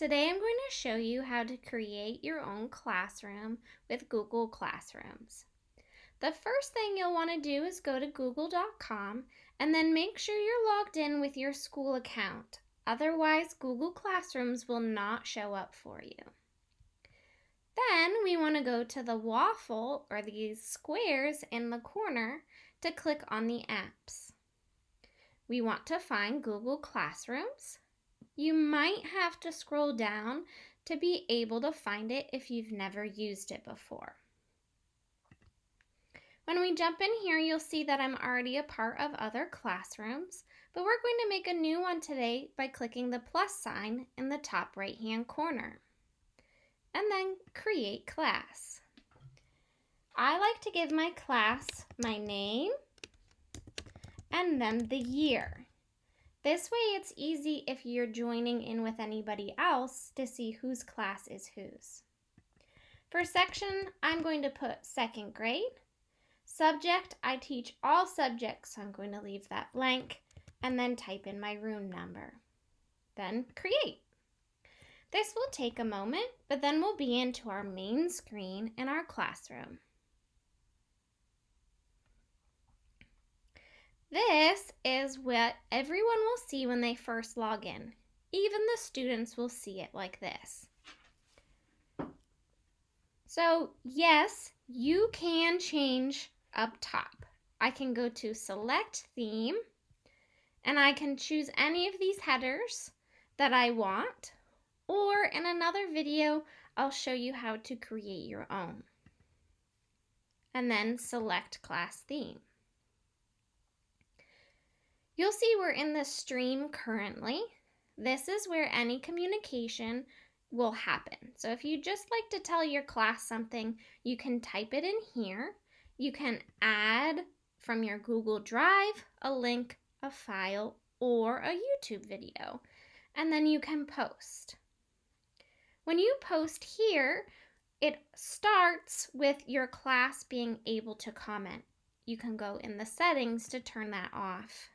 Today I'm going to show you how to create your own classroom with Google Classrooms. The first thing you'll want to do is go to google.com and then make sure you're logged in with your school account. Otherwise, Google Classrooms will not show up for you. Then we want to go to the waffle or these squares in the corner to click on the apps. We want to find Google Classrooms. You might have to scroll down to be able to find it if you've never used it before. When we jump in here, you'll see that I'm already a part of other classrooms, but we're going to make a new one today by clicking the plus sign in the top right-hand corner. And then create class. I like to give my class my name and then the year. This way it's easy if you're joining in with anybody else to see whose class is whose. For section, I'm going to put second grade. Subject, I teach all subjects, so I'm going to leave that blank and then type in my room number. Then create. This will take a moment, but then we'll be into our main screen in our classroom. This is what everyone will see when they first log in. Even the students will see it like this. So yes, you can change up top. I can go to select theme and I can choose any of these headers that I want, or in another video, I'll show you how to create your own. And then select class theme. You'll see we're in the stream currently. This is where any communication will happen. So if you just like to tell your class something, you can type it in here. You can add from your Google Drive a link, a file, or a YouTube video, and then you can post. When you post here, it starts with your class being able to comment. You can go in the settings to turn that off.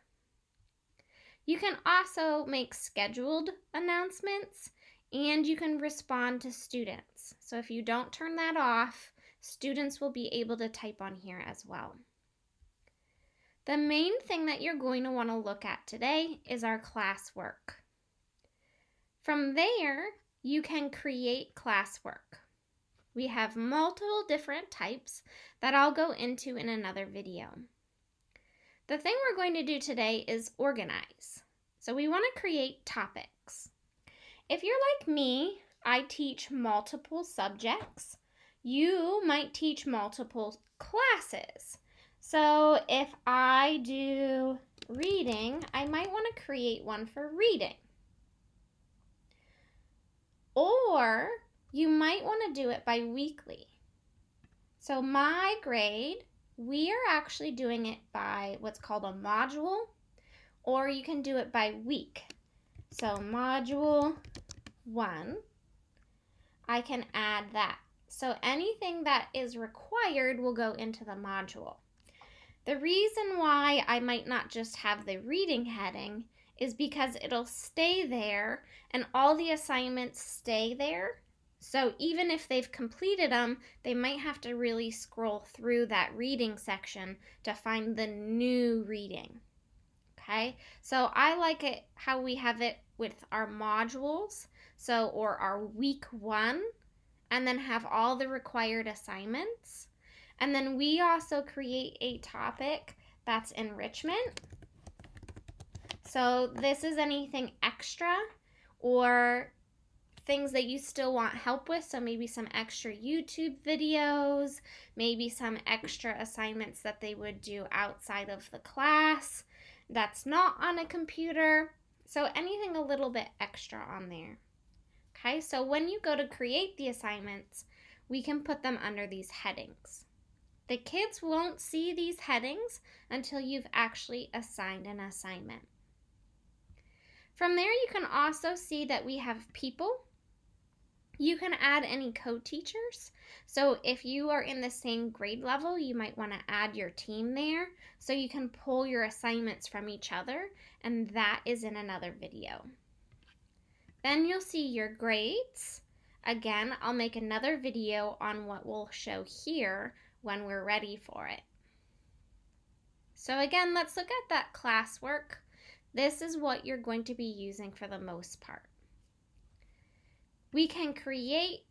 You can also make scheduled announcements and you can respond to students. So if you don't turn that off, students will be able to type on here as well. The main thing that you're going to want to look at today is our classwork. From there, you can create classwork. We have multiple different types that I'll go into in another video. The thing we're going to do today is organize. So we want to create topics. If you're like me, I teach multiple subjects. You might teach multiple classes. So if I do reading, I might want to create one for reading. Or you might want to do it bi-weekly. So my grade, we are actually doing it by what's called a module, or you can do it by week. So module 1, I can add that. So anything that is required will go into the module. The reason why I might not just have the reading heading is because it'll stay there and all the assignments stay there. So even if they've completed them, they might have to really scroll through that reading section to find the new reading. Okay, so I like it how we have it with our modules, or our week 1, and then have all the required assignments. And then we also create a topic that's enrichment. So this is anything extra or things that you still want help with. So maybe some extra YouTube videos, maybe some extra assignments that they would do outside of the class that's not on a computer. So anything a little bit extra on there. Okay, so when you go to create the assignments, we can put them under these headings. The kids won't see these headings until you've actually assigned an assignment. From there, you can also see that we have people. You can add any co-teachers. So if you are in the same grade level, you might want to add your team there so you can pull your assignments from each other, and that is in another video. Then you'll see your grades. Again, I'll make another video on what we'll show here when we're ready for it. So again, let's look at that classwork. This is what you're going to be using for the most part. We can create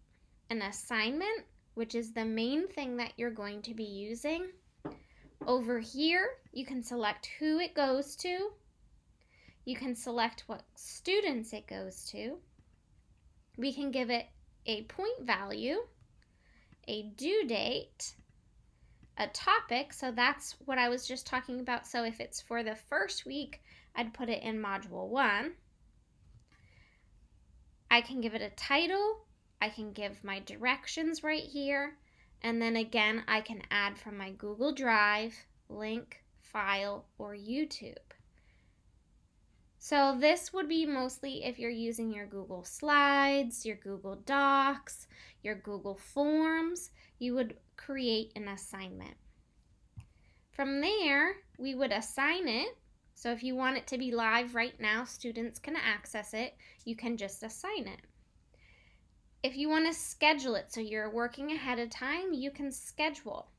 an assignment, which is the main thing that you're going to be using. Over here, you can select who it goes to. You can select what students it goes to. We can give it a point value, a due date, a topic, so that's what I was just talking about. So if it's for the first week, I'd put it in Module 1. I can give it a title, I can give my directions right here, and then again, I can add from my Google Drive, link, file, or YouTube. So this would be mostly if you're using your Google Slides, your Google Docs, your Google Forms, you would create an assignment. From there, we would assign it. So if you want it to be live right now, students can access it. You can just assign it. If you want to schedule it, so you're working ahead of time, you can schedule.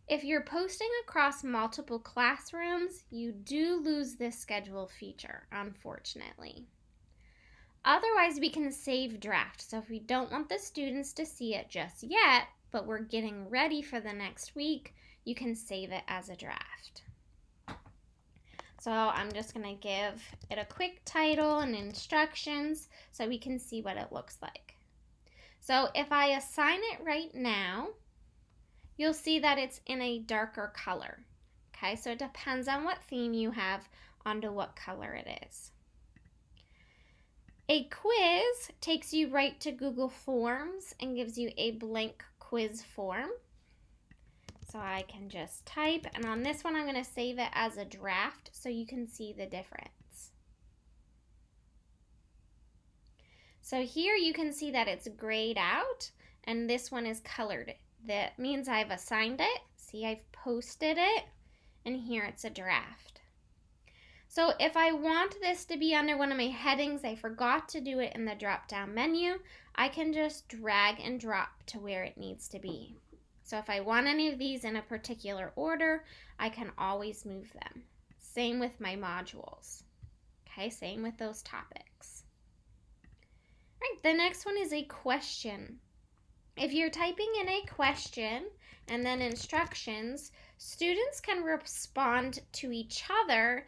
If you're posting across multiple classrooms, you do lose this schedule feature, unfortunately. Otherwise, we can save draft. So if we don't want the students to see it just yet, but we're getting ready for the next week, you can save it as a draft. So I'm just going to give it a quick title and instructions so we can see what it looks like. So if I assign it right now, you'll see that it's in a darker color. Okay, so it depends on what theme you have onto what color it is. A quiz takes you right to Google Forms and gives you a blank quiz form. So I can just type, and on this one I'm going to save it as a draft so you can see the difference. So here you can see that it's grayed out, and this one is colored. That means I've assigned it. See, I've posted it, and here it's a draft. So if I want this to be under one of my headings, I forgot to do it in the drop-down menu, I can just drag and drop to where it needs to be. So if I want any of these in a particular order, I can always move them. Same with my modules. Okay, same with those topics. All right, the next one is a question. If you're typing in a question and then instructions, students can respond to each other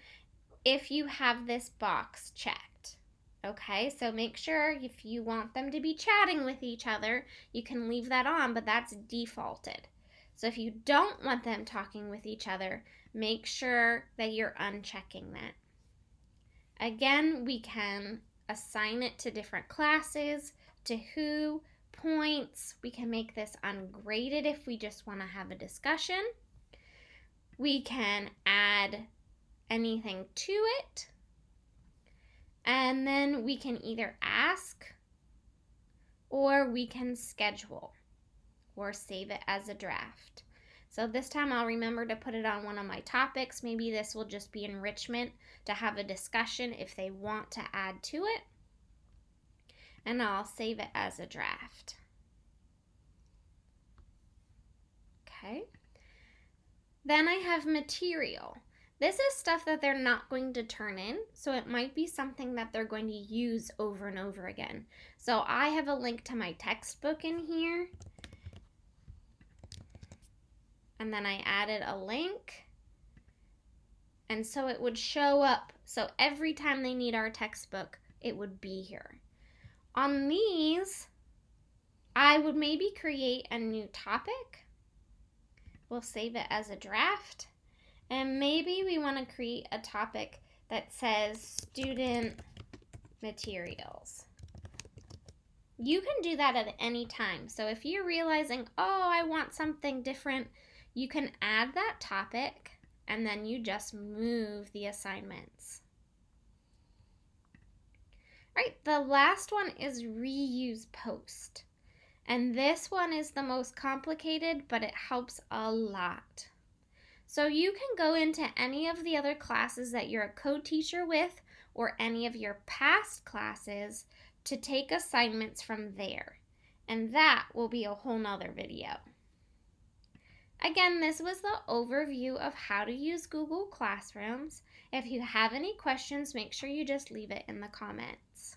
if you have this box checked. Okay, so make sure if you want them to be chatting with each other, you can leave that on, but that's defaulted. So if you don't want them talking with each other, make sure that you're unchecking that. Again, we can assign it to different classes, to who, points. We can make this ungraded if we just want to have a discussion. We can add anything to it. And then we can either ask or we can schedule or save it as a draft. So this time I'll remember to put it on one of my topics. Maybe this will just be enrichment to have a discussion if they want to add to it. And I'll save it as a draft. Okay. Then I have material. This is stuff that they're not going to turn in, so it might be something that they're going to use over and over again. So I have a link to my textbook in here. And then I added a link. And so it would show up. So every time they need our textbook, it would be here. On these, I would maybe create a new topic. We'll save it as a draft. And maybe we want to create a topic that says student materials. You can do that at any time. So if you're realizing, oh, I want something different, you can add that topic and then you just move the assignments. All right, the last one is reuse post. And this one is the most complicated, but it helps a lot. So you can go into any of the other classes that you're a co-teacher with or any of your past classes to take assignments from there. And that will be a whole nother video. Again, this was the overview of how to use Google Classrooms. If you have any questions, make sure you just leave it in the comments.